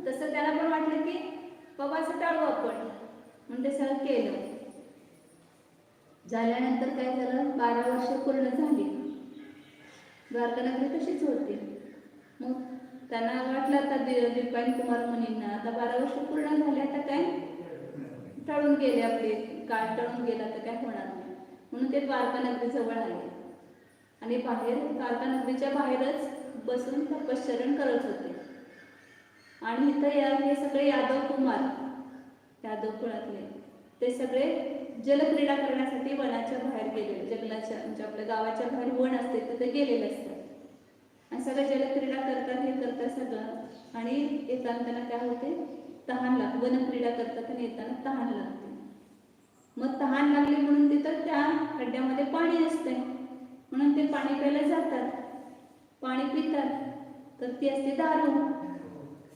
S1: तसं त्याला पण वाटलं की बाबा असं टाळू आपण, म्हणून ते सगळं केलं. झाल्यानंतर काय झालं, 12 वर्ष पूर्ण झाली, द्वारका नगरी तशीच होती. मग त्यांना वाटलं आता द्विपायन कुमार मुनींना आता 12 वर्ष पूर्ण झाले, आता काय टळून गेले, आपले काळ टळून गेला, तर काय होणार नाही. म्हणून ते द्वारका नगरी जवळ आले आणि बाहेर द्वारका नगरीच्या बाहेरच बसून तपश्चरण करत होते. आणि इथं हे सगळे यादव कुमार, यादव कुळातले, ते सगळे जलक्रीडा करण्यासाठी वनाच्या बाहेर गेलेले, जंगलाच्या म्हणजे आपल्या गावाच्या बाहेर वन असते तिथे गेलेले असतात. आणि सगळं जलक्रीडा करतात, हे करतात सगळं. आणि येताना त्यांना काय होते, तहान लागते. वनक्रीडा करतात आणि येताना तहान लागते. मग तहान लागली म्हणून तिथं त्या खड्ड्यामध्ये पाणी नसते, म्हणून ते पाणी प्यायला जातात, पाणी पितात. तर ती असते दारू,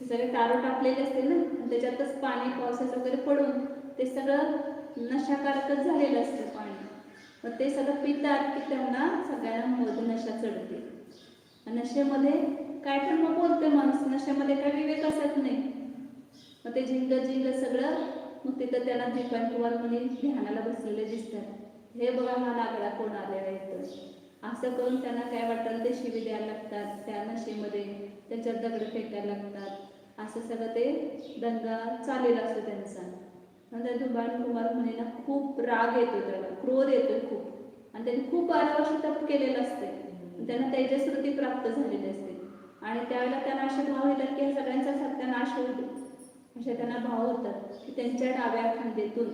S1: ते सगळे दारू टाकलेले असते ना, त्याच्यातच पाणी पावसाचं वगैरे पडून ते सगळं नशाकारकच झालेलं असतं पाणी. मग ते सगळं पितात की त्यांना सगळ्यांना नशा चढते. नशेमध्ये काय पण मग बोलते माणूस, नशेमध्ये काय विवेक असत नाही. मग ते झिंग सगळं, मग तिथं त्यांना द्विपायन कुमार मुनी ध्यानाला बसलेले दिसतात. हे बघा हा नागडा कोण आलेला येतो, असं करून त्यांना काय वाटतं ते शिवी द्यायला लागतात. त्या नशेमध्ये त्यांच्यात दगड फेकायला लागतात. असं सगळं ते दंगा चालेला असतो त्यांचा. नंतर द्विपायन कुमार मुनींना खूप राग येतो, त्याला क्रोध येतो खूप. आणि त्यांनी खूप 12 वर्ष तप केलेलं असते, त्यांना तेजस्वृती प्राप्त झालेली असते. आणि त्यावेळेला त्यांना असे भाव येतात की सगळ्यांचा सत्यानाश होईल, असे त्यांना भाव होतात की त्यांच्या डाव्या खांद्यातून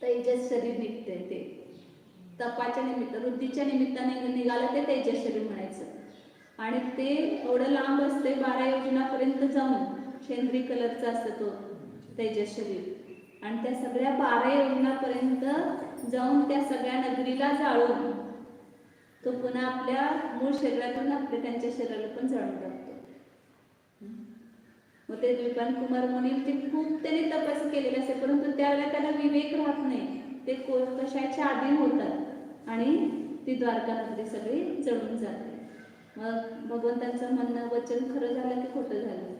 S1: तेजस शरीर निघते. ते तपाच्या निमित्त वृद्धीच्या निमित्ताने निघालं ते तेजस शरीर म्हणायचं. आणि ते एवढं लांब असते, 12 योजनापर्यंत जाऊन शेंद्री कलरचा असतो तो तेजस शरीर. आणि त्या सगळ्या 12 योजनापर्यंत जाऊन त्या सगळ्या नगरीला जाळून तो पुन्हा आपल्या मूळ शरीरातून आपल्या त्यांच्या शरीराला पण जाळून टाकतो. मग ते द्विपायन कुमार मुनी खूप त्यांनी तपस्या केलेली असते, परंतु त्यावेळेला त्याला विवेक राहत नाही, ते कशाच्या अधीन होतात आणि ती द्वारका नगरी सगळी जळून जाते. मग भगवंतांचं म्हणणं वचन खरं झालं की खोटं झालं.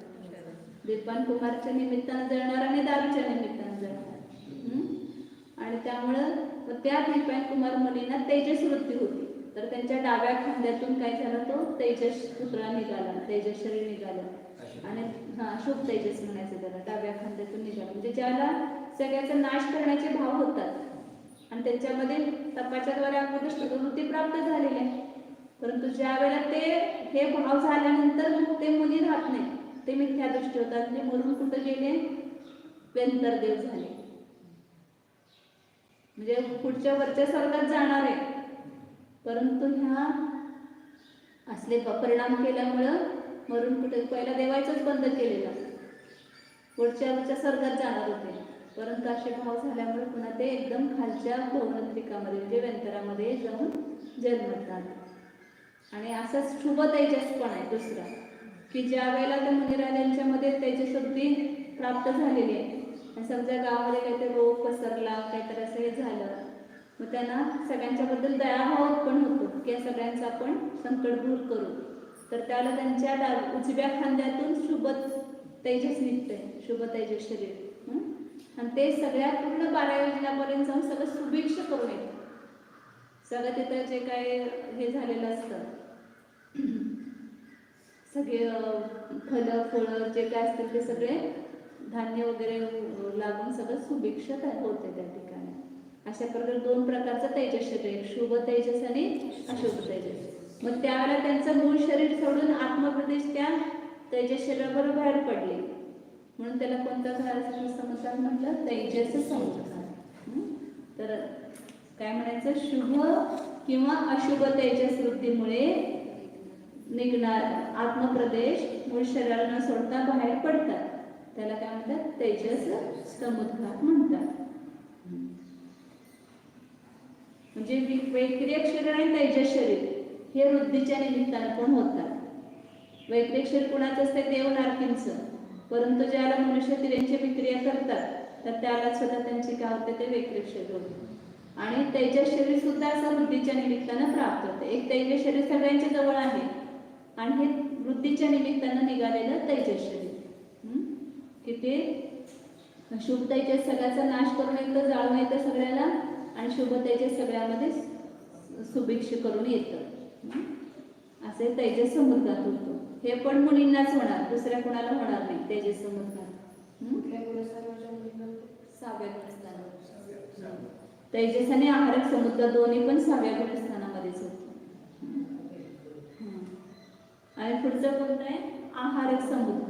S1: द्विपायन कुमारच्या निमित्तानं जळणार आणि दारूच्या निमित्तानं जळणार. आणि त्यामुळं त्या द्विपायन कुमार मुनींना तेजस वृत्ती होती. तर त्यांच्या डाव्या खांद्यातून काय झालं, तो तेजस पुतळा निघाला, तेजस शरीर निघालं. आणि शुभ तेजस म्हणायचं त्याला, डाव्या खांद्यातून निघालं. म्हणजे ज्याला सगळ्याचा नाश करण्याचे भाव होतात आणि त्यांच्यामध्ये तपाच्याद्वारे आपल्याला वृत्ती प्राप्त झालेली आहे. परंतु ज्या वेळेला ते हे भाव झाल्यानंतर मग ते मुनी राहत नाही, ते मिथ्या दृष्टी होतात. ते मरून कुठं गेले, व्यंतरदेव झाले, म्हणजे पुढच्या वरच्या स्वर्गात जाणार आहे. परंतु ह्या असले परिणाम केल्यामुळं मरून कुठे, पहिला देवायचंच बंद केलेलं, पुढच्या स्वर्गात जाणार होते. परंतु असे भाव झाल्यामुळे पुन्हा ते एकदम खालच्या भौमंत्रिकामध्ये म्हणजे व्यंतरामध्ये जाऊन जन्मतात. आणि असंच शुभ तेजस पण आहे दुसरा, की ज्या वेळेला त्या मुनिराजांच्यामध्ये तेजस्वृत्ती प्राप्त झालेली आहे आणि समजा गावामध्ये काहीतरी रोग पसरला, काहीतरी असं हे झालं, मग त्यांना सगळ्यांच्याबद्दल दयाभाव उत्पन्न होतो की या सगळ्यांचा आपण संकट दूर करू. तर त्याला त्यांच्या उजव्या खांद्यातून शुभ तेजस निघते, शुभ तेजस शरीर. आणि ते सगळ्या पूर्ण 12 योजनापर्यंत जाऊन सगळं सुभिक्ष करून येतं. सगळं तिथं जे काय हे झालेलं असतं सगळे फळं फळं जे काय असतील ते सगळे धान्य वगैरे लागून सगळं सुभिक्ष होते त्या ठिकाणी. अशा प्रकारे दोन प्रकारचं तेजस शरीर, एक शुभ तेजस आणि अशुभ तेजस. मग त्यावेळेला त्यांचं मूळ शरीर सोडून आत्मप्रदेश त्या तेजस शरीराबरोबर बाहेर पडले, म्हणून त्याला कोणता समुद्र म्हटलं? तेजस समुद्र. तर काय म्हणायचं? शुभ किंवा अशुभ तेजस वृद्धीमुळे निघणार आत्मप्रदेश मूळ शरीराला न सोडता बाहेर पडतात, त्याला काय म्हणतात? तेजस समुद्घात म्हणतात. म्हणजे वैक्रियक शरीर आणि तेजस शरीर हे वृद्धीच्या निमित्ताने पण होतात. वैक्रियक शरीर कुणाचं असते? देव नारकींचं. परंतु ज्याला मनुष्य तिऱ्यांची विक्रिया करतात तर त्याला सुद्धा त्यांची काय होते? ते वैक्रियक शरीर होते. आणि तेजस शरीर सुद्धा असं वृद्धीच्या निमित्तानं प्राप्त होते. एक तेजस शरीर सगळ्यांच्या जवळ आहे आणि हे वृद्धीच्या निमित्तानं निघालेलं तेजस शरीर की ते शुभ तेजस सगळ्याचा नाश करून येतं, जाळून येतं सगळ्याला, आणि शुभ तेजस सगळ्यामध्ये सुभिक्ष करून येतं. असे तेजस समुद्रात होतो. हे पण मुलींनाच होणार, दुसऱ्या कोणाला होणार नाही तेजस समुद्रात.
S4: कुठल्या गुणस्थानाच्या मुलींना?
S1: 6व्या गुणस्थानावर. तेजस आणि आहारक समुद्र दोन्ही पण 6व्या गुणस्थानामध्येच होतो. आणि पुढचं कोणतं आहे? आहारक समुद्रात.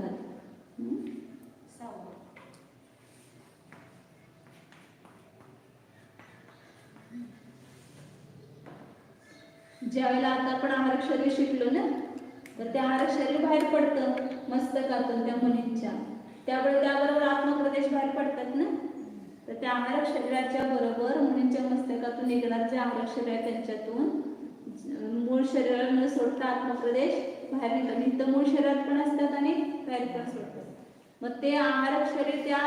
S1: ज्यावेळेला आता आपण आहारक शरीर शिकलो ना, तर ते आहारक शरीर बाहेर पडतं मस्तकातून त्या मुलींच्या, त्यावेळेला त्याबरोबर आत्मप्रदेश बाहेर पडतात ना. तर त्या आहारक शरीराच्या बरोबर मुलींच्या मस्तकातून निघणार जे आहारक शरीर आहे त्यांच्यातून मूळ शरीराला न सोडता आत्मप्रदेश बाहेर निघतात. इथं मूळ शरीरात पण असतात आणि बाहेर पण सोडतात. मग ते आहारक शरीर त्या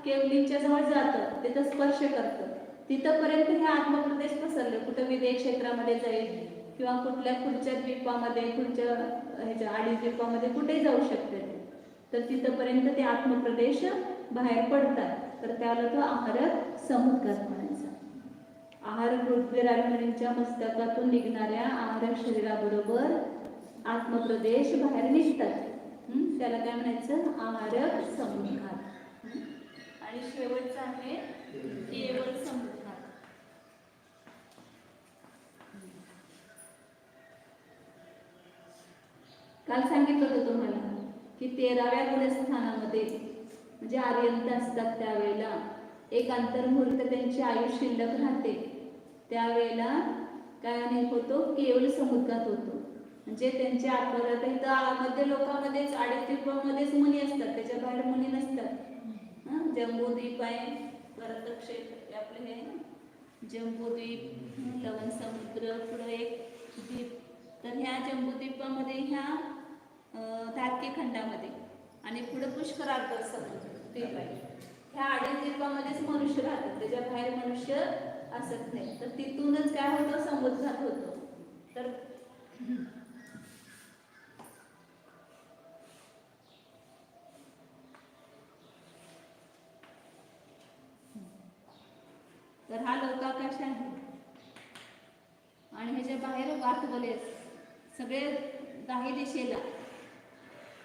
S1: केवलींच्या जवळ जातं, तिथं स्पर्श करतं, तिथंपर्यंत हे आत्मप्रदेश पसरले. कुठं विदेश क्षेत्रामध्ये जाईल किंवा कुठल्या पुढच्या द्वीपामध्ये, पुढच्या ह्याच्या आडी द्वीपामध्ये कुठेही जाऊ शकते ते. तर तिथंपर्यंत ते आत्मप्रदेश बाहेर पडतात. तर त्याला तो आहारक समुद्घात म्हणायचा. आहारक मुलींच्या मस्तकातून निघणाऱ्या आहारक शरीराबरोबर आत्मप्रदेश बाहेर निघतात, त्याला काय म्हणायचं? आहारक समुद्घात. आणि शेवटचं आहे केवळ समुद्घात. काल सांगितलं होतं तुम्हाला की 13व्या गुणस्थानामध्ये म्हणजे आर्यंत असतात त्यावेळेला एक अंतर्मुहूर्त त्यांची आयुष्य शिल्लक राहते. त्यावेळेला काय होतो? केवळ समुद्घात होतो. म्हणजे त्यांचे आत्मघात इथं मध्य लोकांमध्येच आडीद्वीपामध्येच मुनी असतात, त्याच्या बाहेर मुनी नसतात. जम्बूद्वीप आहे, परत क्षेत्र आपले हे जम्बूद्वीप, लवण समुद्र, पुढं एक द्वीप. तर ह्या जम्बूद्वीपामध्ये ह्या धारकी खंडामध्ये आणि पुढे पुष्करार्ध समुद्र द्वीप आहे. ह्या आडीद्वीपामध्येच मनुष्य राहतात, त्याच्या बाहेर मनुष्य असत नाही. तर तिथूनच काय होतं? समुद्घात होतो. तर हा लोकाकाश आहे आणि ह्याच्या बाहेर वातवले सगळे 10 दिशेला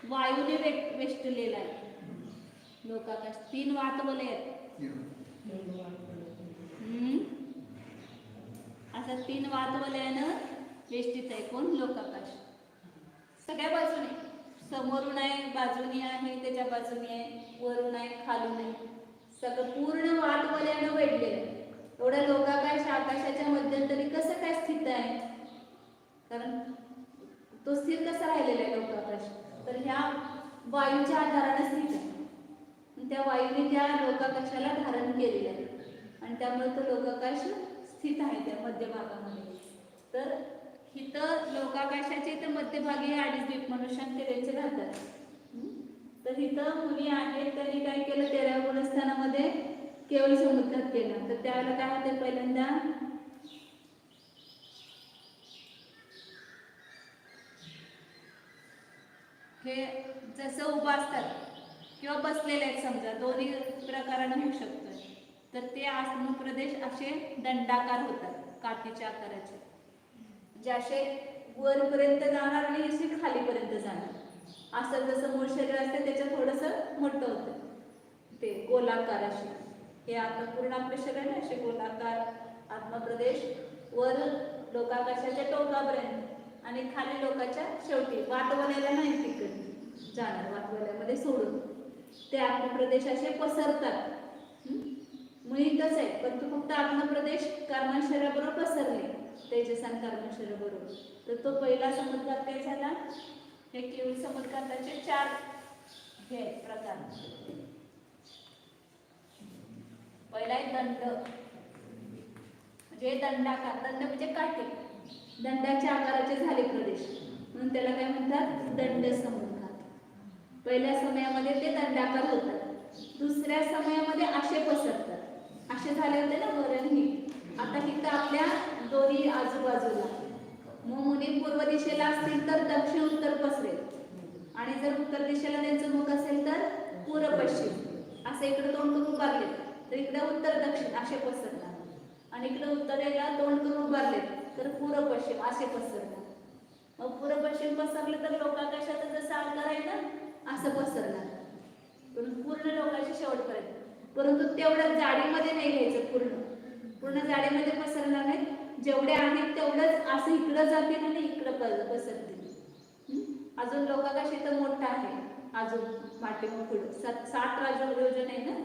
S1: वायूने वेष्टलेला आहे लोकाकाश. 3 वातवले आहेत. असं 3 वातवल्यानं वेष्टित आहे. कोण? लोकाकाश. सगळ्या बाजूने, समोरून आहे, बाजूनी आहे, त्याच्या बाजूनी आहे, वरून आहे, खालून आहे, सगळं पूर्ण वातवल्यानं वेढलेलं आहे. एवढा लोकाकाश आकाशाच्या मध्यंतरी कसं काय स्थित आहे? कारण तो स्थिर कसा राहिलेला आहे लोकाकाश? तर ह्या वायूच्या आधाराने स्थित आहे. त्या वायूने त्या लोकाकाशाला धारण केलेलं आहे आणि त्यामुळे तो लोकाकाश स्थित आहे त्या मध्यभागामध्ये. तर इथं लोकाकाशाच्या इथं मध्यभागी आडीद्वीप मनुष्यांचे त्यांचे राहतात. तर इथं मुली आहेत, त्यांनी काय केलं? 13व्या गुणस्थानामध्ये केवळ समुद्रात केलं. तर त्यावेळेला काय होते? पहिल्यांदा हे जसं उभं असतात किंवा बसलेले आहेत, समजा दोन्ही प्रकाराने होऊ शकतं. तर ते आत्मप्रदेश असे दंडाकार होतात, काठीच्या आकाराचे, जे असे वरपर्यंत जाणार आणि असे खालीपर्यंत जाणार. असं जसं मूळ शरीर असते त्याच्यात थोडंसं मोठं होतं ते गोलाकार असे. हे आता पूर्ण आपले शरीर आहे ना असे गोलाकार आत्मप्रदेश, वर लोकाकाशाच्या टोकापर्यंत आणि खाली लोकाच्या शेवटी वातवल्याला नाही तिकडे जाणार, वातवल्यामध्ये सोडून ते आत्मप्रदेश असे पसरतात. मुळीतच आहे पण तो फक्त आत्मप्रदेश कर्मण शरीराबरोबर पसरले, तेजस आणि कर्मण शरीराबरोबर. तर तो पहिला समुद्घात काय झाला, हे केवळ समुद्घाताचे 4 हे प्रकार. पहिला आहे दंड, म्हणजे दंडाकार, दंड म्हणजे काटे, दंडाच्या आकाराचे झाले प्रदेश म्हणून त्याला काय म्हणतात, दंड समुद्घात. पहिल्या समयामध्ये ते दंडाकार होतात, दुसऱ्या समयामध्ये असे पसरतात. असे झाले होते ना वरण ही, आता तिथं आपल्या दोन्ही आजूबाजूला मग मुनी पूर्व दिशेला असतील तर दक्षिण उत्तर पसरेल, आणि जर उत्तर दिशेला त्यांचं मुख असेल तर पूर्व पश्चिम असे इकडे तोंड करून उभारले तर इकडे उत्तर दक्षिण असे पसरणार, आणि इकडे उत्तरेला तोंड करून उभारले तर पूर्व पश्चिम असे पसरणार. मग पूर्व पश्चिम पसरले तर लोकाकाशाचा जसा आकार आहे ना असं पसरणार पूर्ण लोकांच्या शेवटपर्यंत. परंतु तेवढ्या जाडीमध्ये नाही घ्यायचं, पूर्ण जाडीमध्ये पसरणार नाही, जेवढे आहेत तेवढंच असं इकडं जातील आणि इकडं पसरतील. अजून लोकाकाश इथं मोठा आहे, अजून पाठीमाग पुढं 7 योजन आहे ना,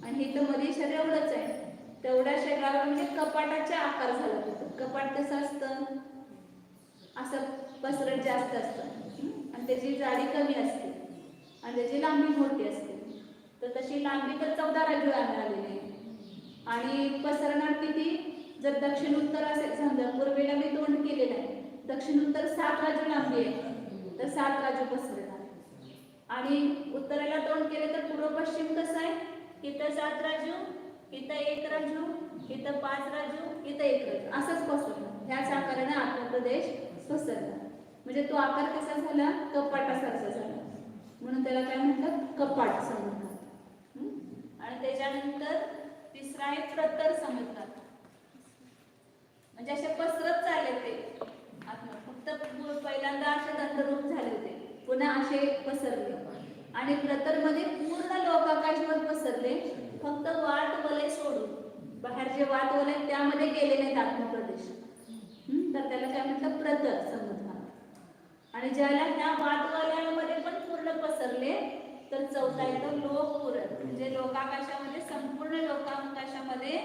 S1: आणि इथं मध्ये शरीर एवढंच आहे. तेवढ्या शरीरावर म्हणजे कपाटाचा आकार झाला होता. कपाट कसं असतं, असं पसरट जास्त असतं आणि त्याची जाडी कमी असते आणि त्याची लांबी मोठी असते. तर तशी लांबी तर 14 राजू आलेली आहे, आणि पसरणार किती, जर दक्षिण उत्तर असेल, समजा पूर्वेला मी तोंड केलेलं आहे, दक्षिण उत्तर 7 राजू लांबी आहे तर 7 राजू पसरणार, आणि उत्तरेला तोंड केले तर पूर्व पश्चिम कसं आहे, इथं 7 राजू, इथं 1 राजू, इथं 5 राजू, इथं 1 राजू, असंच पसरणार. ह्याच आकाराने आत्मप्रदेश पसरणार. म्हणजे तो आकार कसा झाला, कपाटासारखा झाला, म्हणून त्याला काय म्हणतात, कपाट समुद्घात. आणि त्याच्यानंतर तिसरा आहे प्रतर समुद्घात, म्हणजे असे पसरत चालले ते आत्मा, फक्त पहिल्यांदा असे दंडरूप झाले होते, पुन्हा असे पसरले, आणि प्रतरमध्ये पूर्ण लोकाकाशवर पसरले, फक्त वाट वलय सोडून बाहेर जे वाट वलय त्यामध्ये गेले नाहीत आत्मप्रदेश. तर त्याला काय म्हटलं, प्रतर समुद्घात. आणि ज्याला ह्या वाटवलयामध्ये पण पूर्ण पसरले तर चौथा येतो लोकपूरण, म्हणजे लोकाकाशामध्ये संपूर्ण लोकाकाशामध्ये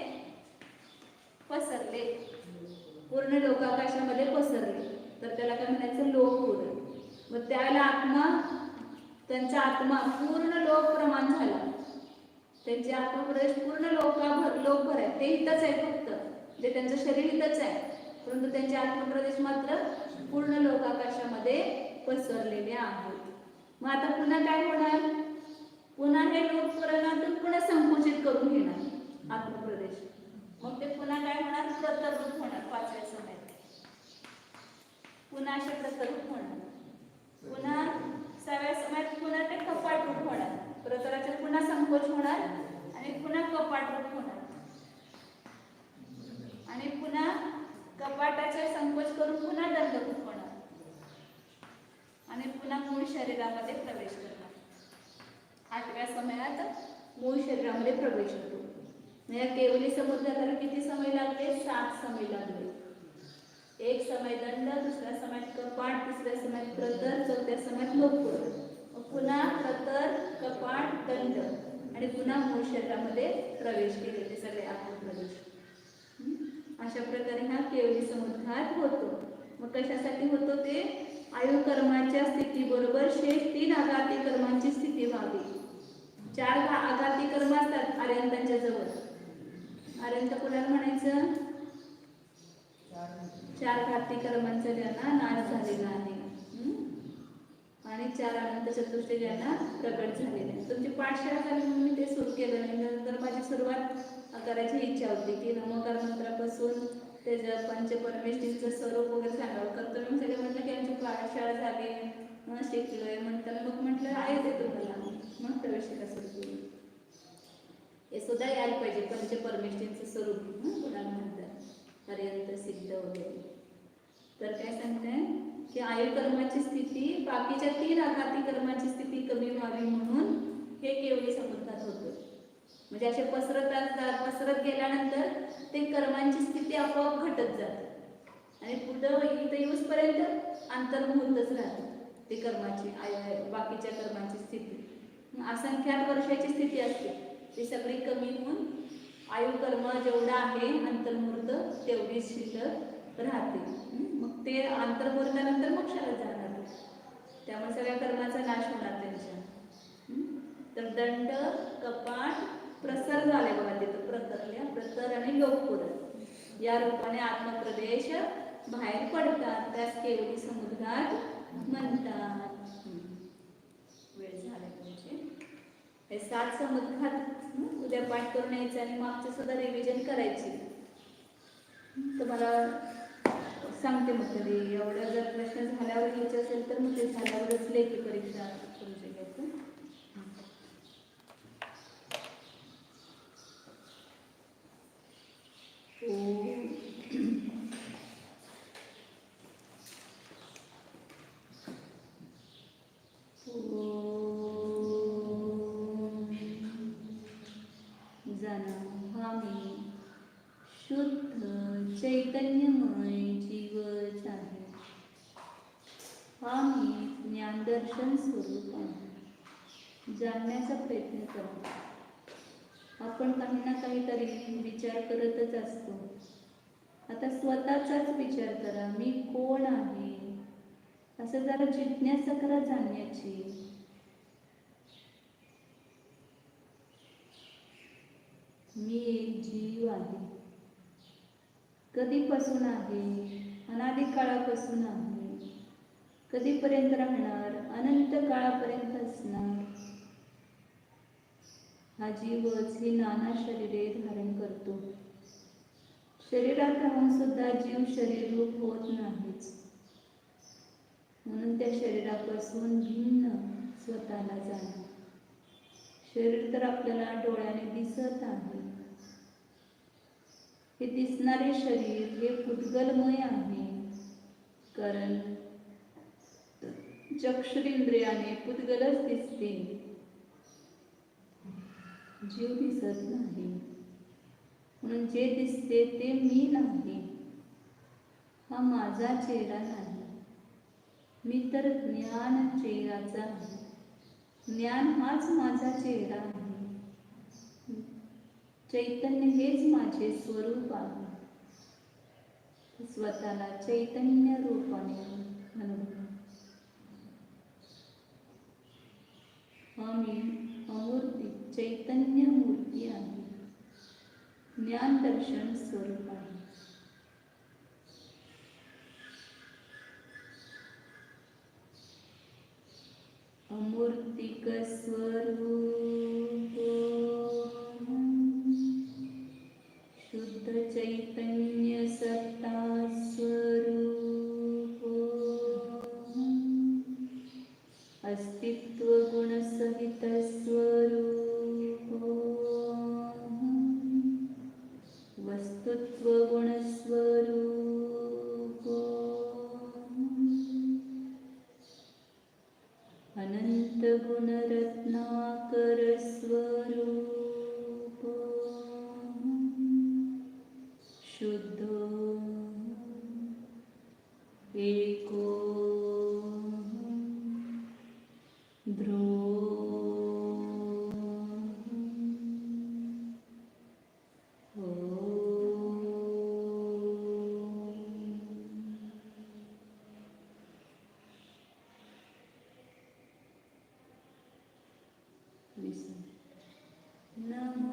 S1: पसरले, पूर्ण लोकाकाशामध्ये पसरले तर त्याला काय म्हणायचं, लोकपूरण. मग त्याला त्यांचा आत्मा पूर्ण लोकप्रमाण झाला, त्यांचे आत्मप्रदेश पूर्ण लोकभर आहे, ते इथंच आहे फक्त, म्हणजे त्यांचं शरीर इथंच आहे, परंतु त्यांचे आत्मप्रदेश मात्र पूर्ण लोकाकाशामध्ये पसरलेले आहेत. मग आता पुन्हा काय होणार, पुन्हा हे लोकपुराणातून पुन्हा संकुचित करून घेणार आत्मप्रदेश. मग ते पुन्हा काय होणार, प्रतररूप होणार 5व्या समयात, पुन्हा असे प्रतररूप होणार. पुन्हा 6व्या समयात पुन्हा ते कपाट रूप होणार, प्रतराचे पुन्हा संकोच होणार आणि पुन्हा कपाट रूप होणार, आणि पुन्हा कपाटाचे संकोच करून पुन्हा दंडरूप होणार, आणि पुन्हा मूळ शरीरामध्ये प्रवेश करणार. 8व्या समयात मूळ शरीरामध्ये प्रवेश होतो. या केवली समुद्राला किती समय लागले, 7 समय लागले. एक समय दंड, दुसऱ्या समयात कपाट, तिसऱ्या समयात प्रतर, चौथ्या समयात लोकपूरण, पुन्हा प्रतर, कपाट, दंड, आणि पुन्हा मूळ शरीरामध्ये प्रवेश केले ते सगळे आत्मप्रदेश. अशा प्रकारे हा केवली समुद्घात होतो. मग कशासाठी होतो ते, आयु कर्माच्या स्थितीबरोबर शेष 3 आघाती कर्मांची स्थिती व्हावी. 4 आघाती कर्म असतात आर्यंतांच्या जवळ. आर्यंत कुणाला म्हणायचं, 4 घाती कर्मांचा ज्यांना नाश झालेला आहे, आणि 4 अनंत चतुष्टय ज्यांना प्रकट झालेले आहे. तुमची पाठशाळा झाली म्हणून मी ते सुरू केलं नाही, नंतर माझी सुरुवात करायची इच्छा होती की नमोकार मंत्रापासून त्याचं पंचपरमेष्ठींचं स्वरूप वगैरे सांगावं. कर्तव्य सगळे म्हटलं की आमची पाठशाळा झाली, शिकलोय म्हणताना मग म्हटलं आहे ते तुम्हाला, मग प्रवेशिका सुरू केली. हे सुद्धा यायला पाहिजे, पंचपरमेष्ठींचं स्वरूप कुणाला म्हणतात, पर्यंत सिद्ध वगैरे. तर काय सांगताय, की आयुकर्माची स्थिती बाकीच्या 3 आघाती कर्माची स्थिती कमी व्हावी म्हणून हे केवढी समुद्रात होतं. म्हणजे असे पसरत गेल्यानंतर ते कर्मांची स्थिती आपोआप घटत जाते आणि पुढं इथं येऊसपर्यंत अंतर्मुहूर्तच राहते ते कर्माची बाकीच्या कर्माची स्थिती. असंख्यात वर्षाची स्थिती असते ती सगळी कमी होऊन आयुकर्म जेवढं आहे अंतर्मुहूर्त तेवढी शिल्लक राहते. मग ते अंतर्मुहूर्तानंतर मोक्षाला जाणार. त्यामुळे सगळ्या कर्माचा नाश होणार त्यांच्या. तर दंड कपाट प्रसर झाले बघा तिथं. प्रतर आणि लोकपुर या रूपाने आत्मप्रदेश बाहेर पडतात. त्यास केवली समुद्रात म्हणतात. वेळ झाला तुमचे. हे 7 समुद्रात उद्या पाठ करून यायचं आणि मागचं सुद्धा रिव्हिजन करायची. तुम्हाला सांगते मग कधी एवढं जर प्रश्न झाल्यावर घ्यायचे असेल तर मग ते झाल्यावरच लेखी परीक्षा करू शकायचं. जाणामी शुद्ध चैतन्यमय जीवच आहे. हा मी ज्ञानदर्शन स्वरूप आहे. जाणण्याचा प्रयत्न करा. आपण काही ना काहीतरी विचार करतच असतो. आता स्वतःचाच विचार करा. मी कोण आहे असं जरा जिज्ञासा करा जाणण्याची. मी एक जीव आहे. कधीपासून आहे? अनादी काळापासून आहे. कधीपर्यंत राहणार? अनंत काळापर्यंत असणार. हा जीवच ही नाना शरीरे धारण करतो. शरीरात राहून सुद्धा जीव शरीर रूप होत नाहीच. म्हणून त्या शरीरापासून भिन्न स्वतःला जाणे. शरीर तर आपल्याला डोळ्याने दिसत आहे. हे दिसणारे शरीर हे पुद्गलमय आहे. कारण चक्षुरिंद्रियाने पुद्गलच दिसते, जीव दिसत नाही. म्हणून जे दिसते ते मी नाही. हा माझा चेहरा नाही. मी तर ज्ञान चेहराचा आहे. ज्ञान हाच माझा चेहरा आहे. चैतन्य हेच माझे स्वरूप आहे. स्वतःला चैतन्य रूपाने अनुभव. मी अमूर्ती चैतन्य मूर्ती आहे. ज्ञान दर्शन स्वरूप आहे. अमूर्तिक स्वरूप शुद्ध चैतन्य सत्ता स्वरूप अस्तित्व गुण सहित स्वरूप वस्तुत्व गुण स्वरूप अनंत गुण रत्नाकर स्वरूप शुद्ध एको ध्रुव नमो